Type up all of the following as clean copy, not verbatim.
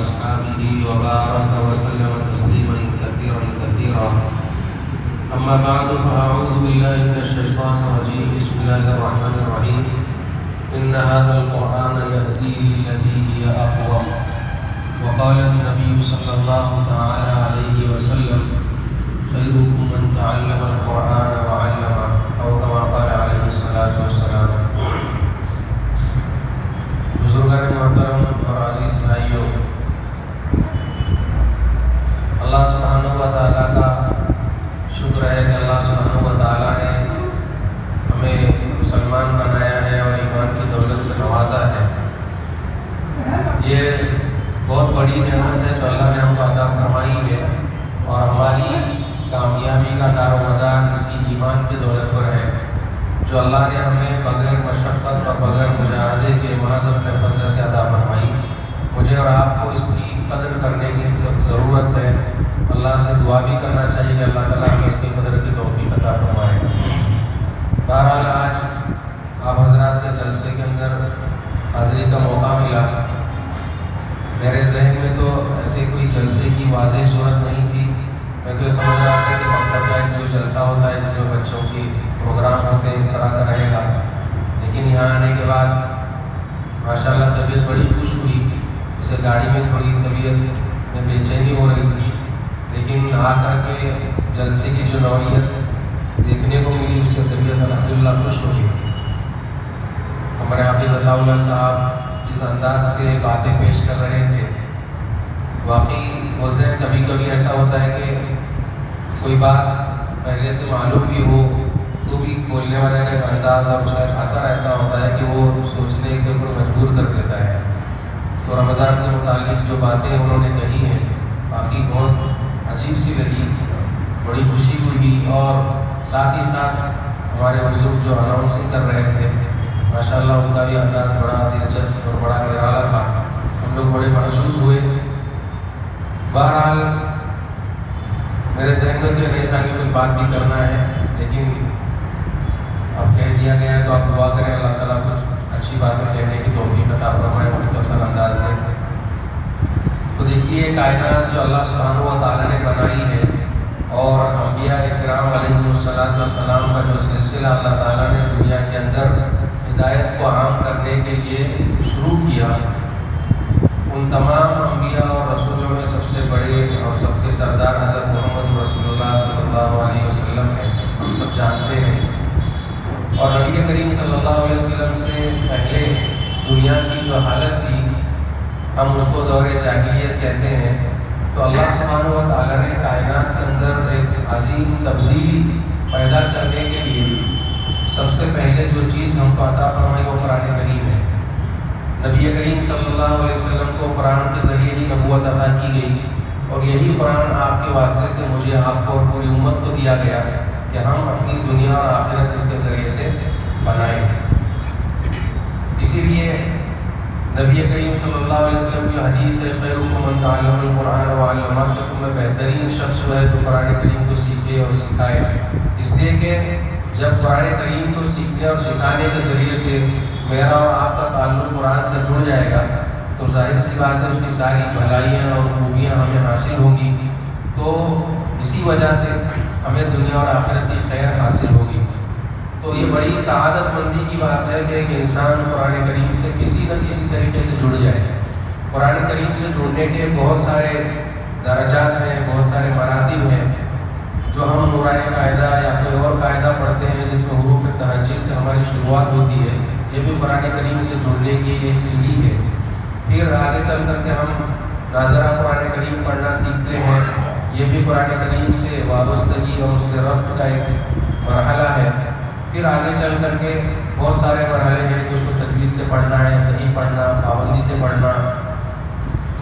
وأصحابه وبارك وسلم تسليما كثيرا كثيرا. أما بعد فأعوذ بالله من الشيطان الرجيم. بسم الله الرحمن الرحيم. إن هذا القرآن يهدي للتي هي أقوم. وقال النبي صلى الله تعالى عليه وسلم خيركم من تعلم القرآن وعلمه أو كما قال عليه الصلاة والسلام. بزرگان محترم اور عزیز بھائیوں، اللہ سبحانہ و تعالیٰ کا شکر ہے کہ اللہ سبحانہ و تعالیٰ نے ہمیں مسلمان بنایا ہے اور ایمان کی دولت سے نوازا ہے. یہ بہت بڑی نعمت ہے جو اللہ نے ہم کو عطا فرمائی ہے، اور ہماری کامیابی کا دار و مدار اسی ایمان کی دولت پر ہے جو اللہ نے ہمیں بغیر مشقت اور بغیر مجاہدے کے محض اپنے فضل سے عطا فرمائی. مجھے اور آپ کو اس کی قدر کرنے کی ضرورت ہے. اللہ سے دعا بھی کرنا چاہیے کہ اللہ تعالیٰ ہمیں اس کی قدر کی توفیق عطا فرمائے. بہرحال آج آپ حضرات کے جلسے کے اندر حاضری کا موقع ملا. میرے ذہن میں تو ایسے کوئی جلسے کی واضح صورت نہیں تھی. میں تو یہ سمجھ رہا تھا کہ مکتب کا ایک جو جلسہ ہوتا ہے جس میں بچوں کی پروگرام ہوتے ہیں اس طرح کا رہے گا، لیکن یہاں آنے کے بعد ماشاءاللہ طبیعت بڑی خوش ہوئی. جیسے گاڑی میں تھوڑی طبیعت میں بے چینی ہو رہی تھی، لیکن آ کر کے جلسے کی جو نوعیت دیکھنے کو ملی اس سے طبیعت الحمدللہ خوش ہوئی. ہمارے حافظ عطا اللہ صاحب جس انداز سے باتیں پیش کر رہے تھے، واقعی بولتے ہیں کبھی کبھی ایسا ہوتا ہے کہ کوئی بات پہلے سے معلوم بھی ہو تو بھی بولنے والے کا ایک انداز اور اس کا ایک اثر ایسا ہوتا ہے کہ وہ سوچنے کے اوپر مجبور کر دیتا ہے. تو رمضان کے متعلق جو باتیں انہوں نے کہی ہیں باقی بہت عجیب سی لگی، بڑی خوشی ہوئی. اور ساتھ ہی ساتھ ہمارے بزرگ جو اناؤنسنگ کر رہے تھے ماشاءاللہ ان کا بھی انداز بڑا دلچسپ اور بڑا نرالا تھا. ہم لوگ بڑے محسوس ہوئے. بہرحال میرے ذہن میں تو یہ نہیں تھا کہ کوئی بات بھی کرنا ہے، لیکن اب کہہ دیا گیا ہے تو آپ دعا کریں اللہ تعالیٰ کچھ اچھی باتیں کہنے کی توفیق عطا فرمائے مختصر انداز میں. تو دیکھیے کائنات جو اللہ سبحانہ و تعالیٰ نے بنائی ہے اور انبیاء کرام علیہ السلام کا جو سلسلہ اللہ تعالیٰ نے دنیا کے اندر ہدایت کو عام کرنے کے لیے شروع کیا، ان تمام انبیاء اور رسولوں میں سب سے بڑے اور سب کے سردار حضرت محمد رسول اللہ صلی اللہ علیہ وسلم ہیں. ہم سب جانتے ہیں. اور نبی کریم صلی اللہ علیہ وسلم سے پہلے دنیا کی جو حالت تھی ہم اس کو دور جاہلیت کہتے ہیں. تو اللہ سبحانہ و تعالیٰ نے کائنات کے اندر ایک عظیم تبدیلی پیدا کرنے کے لیے سب سے پہلے جو چیز ہم کو عطا فرمائی وہ قرآن کریم ہے. نبی کریم صلی اللہ علیہ وسلم کو قرآن کے ذریعے ہی نبوت عطا کی گئی، اور یہی قرآن آپ کے واسطے سے مجھے، آپ کو اور پوری امت کو دیا گیا کہ ہم اپنی دنیا اور آخرت اس کے ذریعے سے بنائیں. اسی لیے نبی کریم صلی اللہ علیہ وسلم کی حدیث ہے خیرکم من تعلم القرآن وعلمہ، کہ تم میں بہترین شخص وہ ہے جو قرآن کریم کو سیکھے اور سکھائے. اس لیے کہ جب قرآن کریم کو سیکھنے اور سکھانے کے ذریعے سے میرا اور آپ کا تعلق قرآن سے جڑ جائے گا تو ظاہر سی بات ہے اس کی ساری بھلائیاں اور خوبیاں ہمیں حاصل ہوں گی. تو اسی وجہ سے ہمیں دنیا اور آخرت کی خیر حاصل ہوگی. تو یہ بڑی سعادت مندی کی بات ہے کہ ایک انسان قرآن کریم سے کسی نہ کسی طریقے سے جڑ جائے. قرآن کریم سے جڑنے کے بہت سارے درجات ہیں، بہت سارے مراتب ہیں. جو ہم نورانی قاعدہ یا کوئی اور قاعدہ پڑھتے ہیں جس میں حروف تہجی سے ہماری شروعات ہوتی ہے، یہ بھی قرآن کریم سے جڑنے کی ایک سیڑھی ہے. پھر آگے چل کر کے ہم ناظرہ قرآن کریم پڑھنا سیکھتے ہیں، یہ بھی قرآن کریم سے وابستگی اور اس سے ربط کا ایک مرحلہ ہے. پھر آگے چل کر کے بہت سارے مرحلے ہیں کہ اس کو تجوید سے پڑھنا ہے، صحیح پڑھنا، پابندی سے پڑھنا،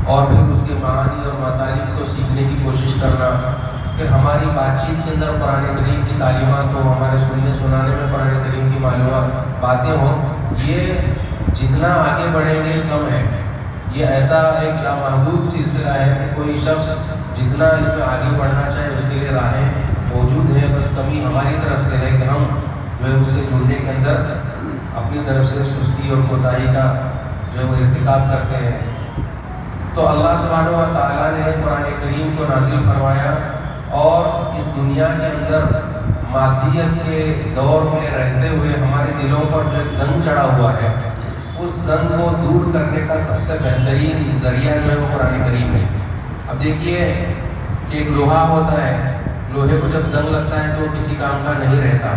اور پھر اس کے معانی اور مطالب کو سیکھنے کی کوشش کرنا. پھر ہماری بات چیت کے اندر قرآن کریم کی تعلیمات ہو، ہمارے سننے سنانے میں قرآن کریم کی معلومات باتیں ہوں. یہ جتنا آگے بڑھیں گے کم ہے. یہ ایسا ایک لامحدود سلسلہ ہے کہ کوئی شخص جتنا اس میں آگے بڑھنا چاہے اس کے لیے راہیں موجود ہیں. بس کمی ہماری طرف سے ہے کہ ہم جو ہے اس سے جڑنے کے اندر اپنی طرف سے سستی اور کوتاہی کا جو ہے وہ ارتکاب کرتے ہیں. تو اللہ اللہ سبحانہ و تعالیٰ نے قرآن کریم کو نازل فرمایا اور اس دنیا کے اندر مادیت کے دور میں رہتے ہوئے ہمارے دلوں پر جو ایک زنگ چڑھا ہوا ہے، اس زنگ کو دور کرنے کا سب سے بہترین ذریعہ جو ہے وہ قرآن کریم ہے۔ اب دیکھیے کہ ایک لوہا ہوتا ہے، لوہے کو جب زنگ لگتا ہے تو وہ کسی کام کا نہیں رہتا،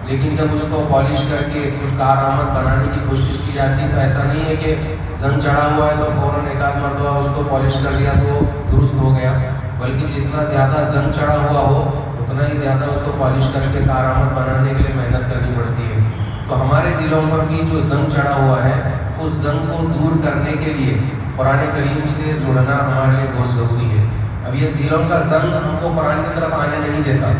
لیکن جب اس کو پالش کر کے کچھ کارآمد بنانے کی کوشش کی جاتی ہے تو ایسا نہیں ہے کہ زنگ چڑھا ہوا ہے تو فوراً ایک آدھ مرتبہ اس کو پالش کر لیا تو درست ہو گیا، بلکہ جتنا زیادہ زنگ چڑھا ہوا ہو اتنا ہی زیادہ اس کو پالش کر کے کارآمد بنانے کے لیے محنت کرنی پڑتی ہے۔ تو ہمارے دلوں پر بھی جو زنگ چڑھا ہوا ہے، اس زنگ کو دور کرنے کے لیے قرآن کریم سے جڑنا ہمارے لیے بہت ضروری ہے۔ اب یہ دلوں کا زنگ ہم کو قرآن کی طرف آنے نہیں دیتا،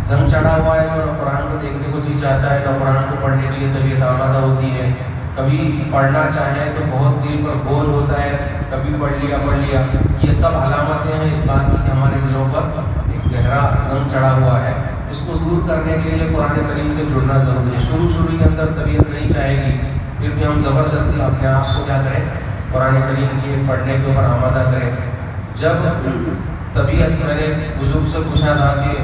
زنگ چڑھا ہوا ہے تو نہ قرآن کو دیکھنے کو جی چاہتا ہے، نہ قرآن کو پڑھنے کے لیے طبیعت آمادہ ہوتی ہے، کبھی پڑھنا چاہیں تو بہت دل پر بوجھ ہوتا ہے، کبھی پڑھ لیا۔ یہ سب علامتیں ہیں اس بات کی کہ ہمارے دلوں پر ایک گہرا زنگ چڑھا ہوا ہے۔ اس کو دور کرنے کے لیے قرآن کریم سے جڑنا ضروری ہے۔ شروع کے اندر طبیعت نہیں چاہے گی، پھر بھی ہم زبردستی اپنے آپ کو کیا کریں، قرآن کریم کے پڑھنے کے اوپر آمادہ کریں۔ جب طبیعت، میں نے بزرگ سے پوچھا تھا کہ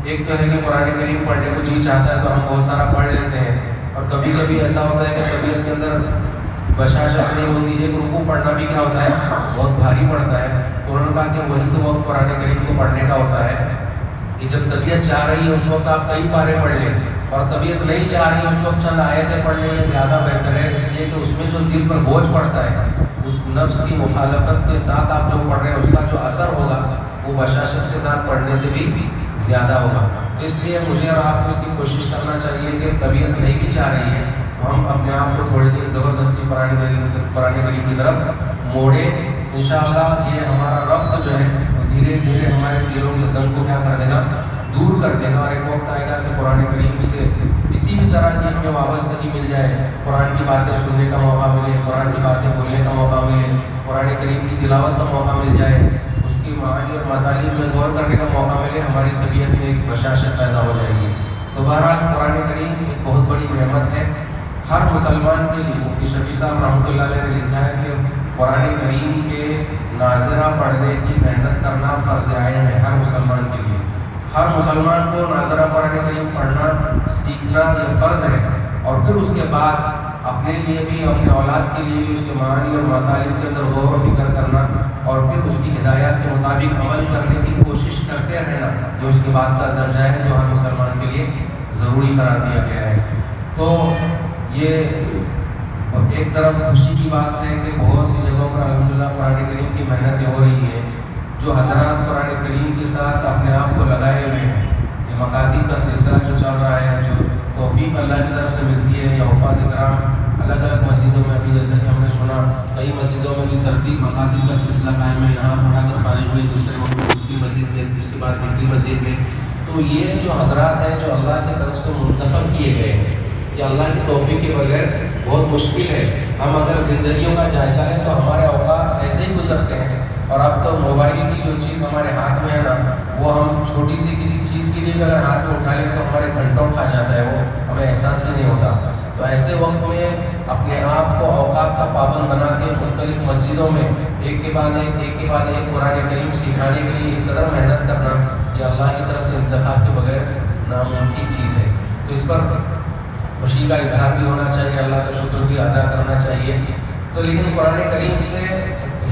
ایک تو ہے کہ قرآن کریم پڑھنے کو جی چاہتا ہے تو ہم بہت سارا پڑھ لیتے ہیں، اور کبھی کبھی ایسا ہوتا ہے کہ طبیعت کے اندر بشاشت نہیں ہوتی ہے، رکوع پڑھنا بھی کیا ہوتا ہے، بہت بھاری پڑتا ہے۔ تو انہوں نے کہا کہ وہی تو وقت قرآن کریم کو پڑھنے کا ہوتا ہے کہ جب طبیعت چاہ رہی ہے اس وقت آپ کئی پارے پڑھ لیں، اور طبیعت نہیں چاہ رہی ہے اس وقت چند آیتیں پڑھ لیں، یہ زیادہ بہتر ہے، اس لیے کہ اس میں جو دل پر بوجھ پڑتا ہے، اس نفس کی مخالفت کے ساتھ آپ جو پڑھ رہے ہیں اس کا جو اثر ہوگا وہ بشاشت کے ساتھ پڑھنے سے بھی زیادہ ہوگا۔ اس لیے مجھے اور آپ کو اس کی کوشش کرنا چاہیے کہ طبیعت نہیں بھی چاہ رہی ہے تو ہم اپنے آپ کو تھوڑے دن زبردستی قرآن کریم کی طرف موڑیں۔ انشاءاللہ یہ ہمارا ربط جو ہے وہ دھیرے دھیرے ہمارے دلوں کے زنگ کو کیا کر دے گا، دور کر دے گا، اور ایک وقت آئے گا کہ قرآن کریم سے کسی بھی طرح کی ہمیں وابستگی مل جائے، قرآن کی باتیں سننے کا موقع ملے، قرآن کی باتیں بولنے کا موقع ملے، قرآن کریم کی تلاوت کا موقع مل جائے، اس کی معانی اور مطالب میں غور کرنے کا موقع ملے، ہماری طبیعت میں ایک بشاشت پیدا ہو جائے گی۔ تو بہرحال قرآن کریم ایک بہت بڑی نعمت ہے ہر مسلمان کے لیے۔ مفتی شفیع صاحب رحمۃ اللہ علیہ نے لکھا ہے کہ قرآن کریم کے ناظرہ پڑھنے کی محنت کرنا فرض عین ہے ہر مسلمان کے لیے۔ ہر مسلمان کو ناظرہ قرآن کریم پڑھنا سیکھنا یہ فرض ہے، اور پھر اس کے بعد اپنے لیے بھی، اپنے اولاد کے لیے بھی اس کے معانی اور مطالب کے اندر غور و فکر کرنا، اور پھر اس کی ہدایات کے مطابق عمل کرنے کی کوشش کرتے رہنا، جو اس کے بعد کا درجہ ہے جو ہر مسلمان کے لیے ضروری قرار دیا گیا ہے۔ تو یہ ایک طرف خوشی کی بات ہے کہ بہت سی جگہوں پر الحمدللہ قرآن کریم کی محنتیں ہو رہی ہیں، جو حضرات قرآن کریم کے ساتھ اپنے آپ کو لگائے ہوئے ہیں۔ یہ مکاتب کا سلسلہ جو چل رہا ہے، جو توفیق اللہ کی طرف سے ملتی ہے، یا حفاظ کرام الگ الگ مسجدوں میں ابھی جیسا کہ ہم نے سنا کئی مسجدوں میں بھی ترتیب مکاتب کا سلسلہ قائم ہے، یہاں پڑھا کر فارغ ہوئے، دوسرے وقت دوسری مسجد سے، اس کے بعد تیسری مسجد میں۔ تو یہ جو حضرات ہیں جو اللہ کی طرف سے منتخب کیے گئے ہیں، یہ اللہ کی توفیق کے بغیر بہت مشکل ہے۔ ہم اگر زندگیوں کا جائزہ لیں تو ہمارے اوقات ایسے ہی گزرتے ہیں، اور اب تو موبائل کی جو چیز ہمارے ہاتھ میں ہے نا، وہ ہم چھوٹی سی کسی چیز کے لیے بھی اگر ہاتھ میں اٹھا لیں تو ہمارے گھنٹوں کھا جاتا ہے، وہ ہمیں احساس بھی نہیں ہوتا۔ تو ایسے وقت میں اپنے آپ کو اوقات کا پابند بنا کے مختلف مسجدوں میں ایک کے بعد ایک قرآن کریم سکھانے کے لیے اس قدر محنت کرنا، یہ اللہ کی طرف سے انتخاب کے بغیر ناممکن چیز ہے۔ تو اس پر خوشی کا اظہار بھی ہونا چاہیے، اللہ کا شکر بھی ادا کرنا چاہیے۔ تو لیکن قرآن کریم سے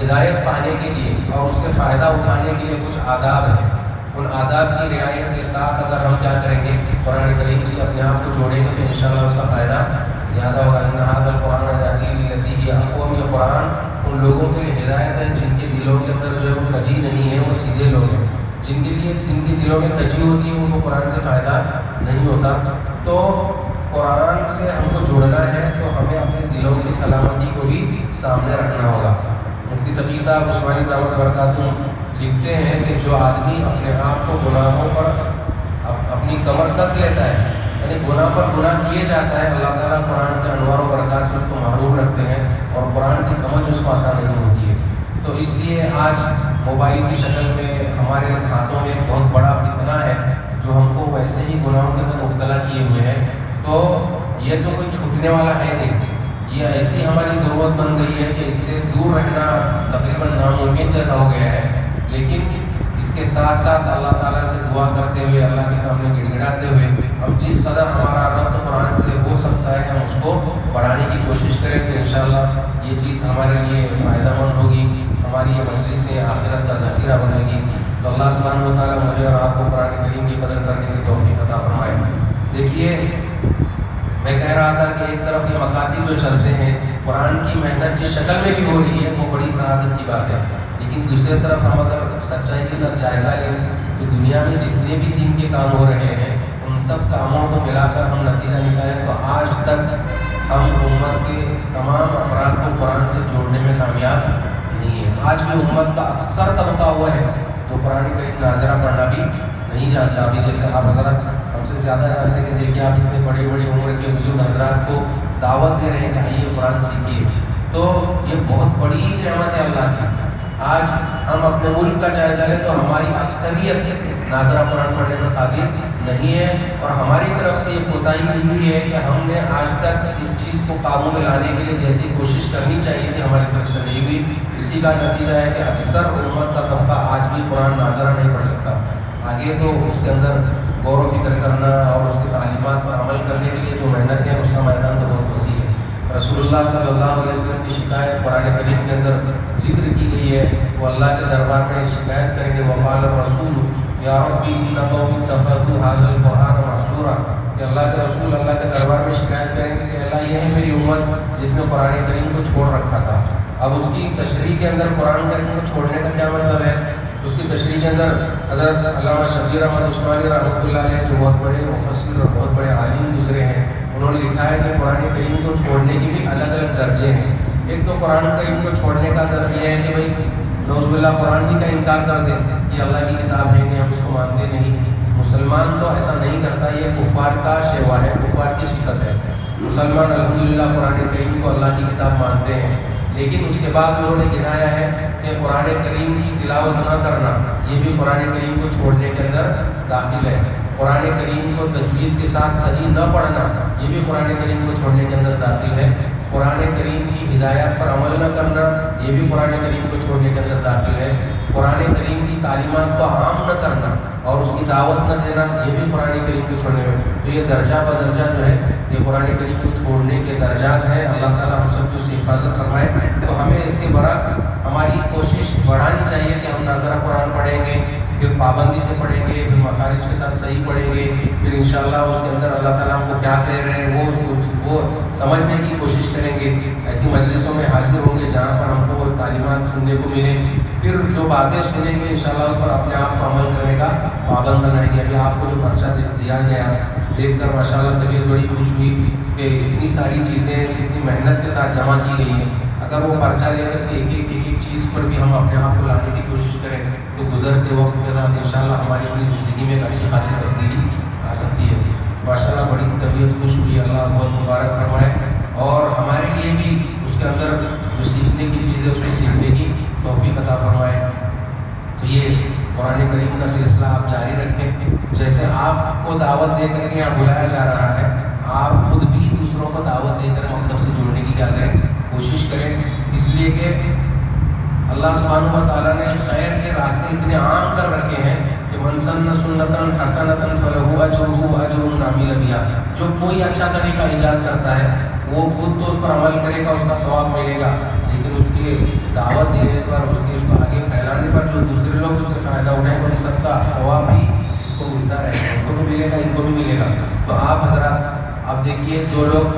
ہدایت پانے کے لیے اور اس سے فائدہ اٹھانے کے لیے کچھ آداب ہیں، ان آداب کی رعایت کے ساتھ اگر ہم کیا کریں گے، قرآن کریم سے اپنے آپ کو جوڑیں گے تو انشاءاللہ اس کا فائدہ زیادہ ہوگا۔ ان ھذا القرآن یہدی للتی ہی اقوم، یہ قرآن ان لوگوں کے لیے ہدایت ہے جن کے دلوں کے اندر جو ہے وہ کجی نہیں ہے، وہ سیدھے لوگ ہیں۔ جن کے دلوں میں کجی ہوتی ہے ان کو قرآن سے فائدہ نہیں ہوتا۔ تو قرآن سے ہم کو جڑنا ہے تو ہمیں اپنے دلوں کی سلامتی کو بھی سامنے رکھنا ہوگا۔ مفتی تقی صاحب عثمانی دعوت برکاتہم لکھتے ہیں کہ جو آدمی اپنے آپ کو گناہوں پر اپنی کمر کس لیتا ہے، یعنی گناہ پر گناہ کیے جاتا ہے، اللہ تعالیٰ قرآن کے انوار و برکات سے اس کو محروم رکھتے ہیں، اور قرآن کی سمجھ اس کو عطا نہیں ہوتی ہے۔ تو اس لیے آج موبائل کی شکل میں ہمارے ہاتھوں میں ایک بہت بڑا فتنہ ہے جو ہم کو ویسے ہی گناہوں کے اندر مبتلا کیے ہوئے ہیں۔ تو یہ تو کوئی چھوٹنے والا ہے نہیں، یہ ایسی ہماری ضرورت بن گئی ہے کہ اس سے دور رہنا تقریباً ناممکن منفرد جیسا ہو گیا ہے، لیکن اس کے ساتھ ساتھ اللہ تعالیٰ سے دعا کرتے ہوئے، اللہ کے سامنے گڑ گڑاتے ہوئے، ہم جس قدر ہمارا ربط قرآن سے ہو سکتا ہے ہم اس کو بڑھانے کی کوشش کریں، تو انشاءاللہ یہ چیز ہمارے لیے فائدہ مند ہوگی، ہماری یہ مجلس آخرت کا ذخیرہ بنے گی۔ تو اللہ سبحانہ و تعالیٰ مجھے اور آپ کو قرآن کریم کی قدر کرنے کی توفیق عطا فرمائے۔ دیکھیے، میں کہہ رہا تھا کہ ایک طرف یہ مکاتب جو چلتے ہیں، قرآن کی محنت جس شکل میں بھی ہو رہی ہے وہ بڑی سعادت کی بات ہے، لیکن دوسری طرف ہم اگر سچائی کے ساتھ جائزہ لیں تو دنیا میں جتنے بھی دین کے کام ہو رہے ہیں ان سب کاموں کو ملا کر ہم نتیجہ نکالیں تو آج تک ہم امت کے تمام افراد کو قرآن سے جوڑنے میں کامیاب نہیں ہے۔ آج بھی امت کا اکثر طبقہ ہوا ہے جو قرآن کریم ناظرہ پڑھنا بھی نہیں جانتا۔ ابھی جیسے آپ حضرات ہم سے زیادہ جانتے ہیں کہ دیکھیے آپ اتنے بڑی بڑی عمر کے بزرگ حضرات کو دعوت دے رہے ہیں کہ آئیے قرآن سیکھیے، تو یہ بہت بڑی نعمت ہے اللہ کی۔ آج ہم اپنے ملک کا جائزہ لیں تو ہماری اکثریت ناظرہ قرآن پڑھنے پر قادر نہیں ہے، اور ہماری طرف سے یہ کوتاہی ہوئی ہے کہ ہم نے آج تک اس چیز کو قابو میں لانے کے لیے جیسی کوشش کرنی چاہیے تھی ہماری طرف سے نہیں ہوئی۔ اسی کا نتیجہ ہے کہ اکثر امت کا طبقہ آج بھی قرآن ناظرہ نہیں پڑھ سکتا۔ آگے تو اس کے اندر غور و فکر کرنا اور اس کی تعلیمات پر عمل کرنے کے لیے جو محنت ہے اس کا میدان تو بہت وسیع ہے۔ رسول اللہ صلی اللہ علیہ وسلم کی شکایت قرآن کریم کے اندر ذکر کی گئی ہے، وہ اللہ کے دربار میں شکایت کریں گے، وقال الرسول یا ربی ان قومی اتخذوا هذا القرآن مہجورا، کہ اللہ کے رسول اللہ کے دربار میں شکایت کریں گے کہ اللہ یہ ہے میری امت جس نے قرآن کریم کو چھوڑ رکھا تھا۔ اب اس کی تشریح کے اندر قرآن کریم کو چھوڑنے کا کیا مطلب ہے؟ اس کی تشریح کے اندر حضرت علامہ شبیر احمد عثمانی رحمۃ اللہ علیہ جو بہت بڑے مفسر اور بہت بڑے عالم گزرے ہیں، انہوں نے لکھا ہے کہ قرآن کریم کو چھوڑنے کے بھی الگ الگ درجے ہیں۔ ایک تو قرآن کریم کو چھوڑنے کا درجہ یہ ہے کہ بھائی نعوذ باللہ قرآن ہی کا انکار کر دیں کہ اللہ کی کتاب ہے نہیں، ہم اس کو مانتے نہیں۔ مسلمان تو ایسا نہیں کرتا، یہ کفار کا شیوا ہے، کفار کی صفت ہے۔ مسلمان الحمدللہ قرآن کریم کو اللہ کی کتاب مانتے ہیں، لیکن اس کے بعد انہوں نے گنایا ہے کہ قرآن کریم کی تلاوت نہ کرنا یہ بھی قرآن کریم کو چھوڑنے کے اندر داخل ہے۔ قرآن کریم کو تجوید کے ساتھ صحیح نہ پڑھنا یہ بھی قرآن کریم کو چھوڑنے کے اندر داخل ہے۔ قرآن کریم کی ہدایات پر عمل نہ کرنا یہ بھی قرآن کریم کو چھوڑنے کے اندر داخل ہے۔ قرآن کریم کی تعلیمات کو عام نہ کرنا اور اس کی دعوت نہ دینا یہ بھی قرآن کریم کو چھوڑنے میں، تو یہ درجہ بدرجہ جو ہے یہ قرآن کریم کو چھوڑنے کے درجات ہیں۔ اللہ تعالیٰ ہم سب کو اس کی حفاظت فرمائے۔ تو ہمیں اس کے برعکس ہماری کوشش بڑھانی چاہیے کہ ہم ناظرہ قرآن پڑھیں گے، پھر پابندی سے پڑھیں گے، پھر مخارج کے ساتھ صحیح پڑھیں گے، پھر انشاءاللہ اس کے اندر اللہ تعالیٰ ہم کو کیا کہہ رہے ہیں وہ سمجھنے کی کوشش کریں گے۔ ایسی مجلسوں میں حاضر ہوں گے جہاں پر ہم کو تعلیمات سننے کو ملیں، پھر جو باتیں سنیں گے انشاءاللہ اس پر اپنے آپ کو عمل کرنے کا پابند بنائیں گے۔ ابھی آپ کو جو پرچہ دیا گیا دیکھ کر ماشاءاللہ طبیعت بڑی خوش ہوئی کہ اتنی ساری چیزیں اتنی محنت کے ساتھ جمع کی گئی ہیں۔ اگر وہ پرچہ لے کر کے ایک ایک چیز پر بھی ہم اپنے آپ کو لانے کی کوشش کریں تو گزرتے وقت کے ساتھ انشاءاللہ ہماری اپنی زندگی میں ایک اچھی خاصی تبدیلی آ سکتی ہے۔ ماشاءاللہ بڑی طبیعت خوش ہوئی، اللہ بہت مبارک فرمائے، اور ہمارے لیے بھی اس کے اندر جو سیکھنے کی چیز ہے اس کو سیکھنے کی توفیق عطا فرمائے۔ تو یہ قرآن کریم کا سلسلہ آپ جاری رکھیں، جیسے آپ کو دعوت دے کر کے یہاں بلایا جا رہا ہے، آپ خود بھی دوسروں کو دعوت دے کر مکتب سے جوڑنے کی کیا کریں، کوشش کریں، اس لیے کہ اللہ سبحانہ و تعالیٰ نے خیر کے راستے اتنے عام کر رکھے ہیں کہ من سن سنتاً حسنتاً فلہ اجرہ واجر من عمل بہا، جو کوئی اچھا طریقہ ایجاد کرتا ہے وہ خود تو اس پر عمل کرے گا، اس کا ثواب ملے گا، لیکن اس کے دعوت دینے پر اس کو آگے پھیلانے پر جو دوسرے لوگ اس سے فائدہ اٹھائیں گے ان سب کا ثواب بھی اس کو ملتا رہے گا، ان کو بھی ملے گا، ان کو بھی ملے گا۔ تو آپ حضرات اب دیکھیے جو لوگ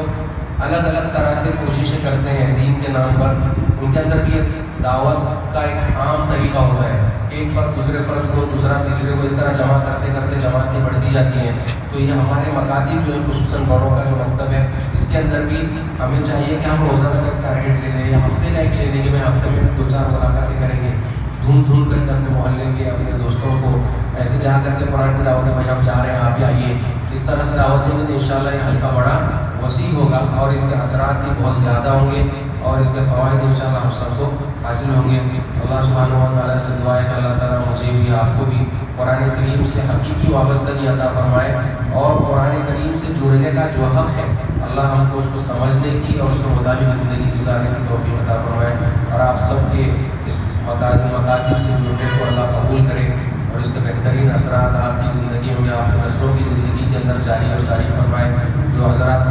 الگ الگ طرح سے کوششیں کرتے ہیں دین کے نام پر، ان کے اندر بھی دعوت کا ایک عام طریقہ ہوتا ہے، ایک فرد دوسرے فرد کو، دوسرا تیسرے کو، اس طرح جمع کرتے کرتے جماعتیں بڑھتی جاتی ہیں۔ تو یہ ہمارے مکاتب جو ہے خصوصاً بڑوں کا جو مکتب ہے اس کے اندر بھی ہمیں چاہیے کہ ہم روزانہ کا ٹارگیٹ لے لیں یا ہفتے کا ایک لے لیں کہ میں ہفتے میں 2-4 ملاقاتیں کریں گے، ڈھونڈ کر کے اپنے محلے کے اپنے دوستوں کو ایسے جا کر کے قرآن کی دعوت بھائی ہم جا رہے ہیں آپ بھی آئیے، اس طرح سے دعوت دیں گے تو انشاءاللہ یہ حلقہ بڑا وسیع ہوگا اور اس کے اثرات بھی بہت زیادہ ہوں گے اور اس کے فوائد انشاءاللہ ہم سب کو حاصل ہوں گے۔ اللہ سبحانہ و تعالیٰ سے دعا ہے کہ اللہ تعالیٰ مجھے بھی آپ کو بھی قرآن کریم سے حقیقی وابستگی عطا فرمائے اور قرآن کریم سے جڑنے کا جو حق ہے اللہ ہم کو اس کو سمجھنے کی اور اس کے مطابق زندگی گزارنے کی توفیق عطا فرمائے، اور آپ سب کے اس مقام مکاتب سے جڑنے کو اللہ قبول کرے اور اس کے بہترین اثرات آپ کی زندگیوں میں، آپ کے نسلوں کی زندگی کے اندر جاری اور ساری فرمائے۔ جو حضرات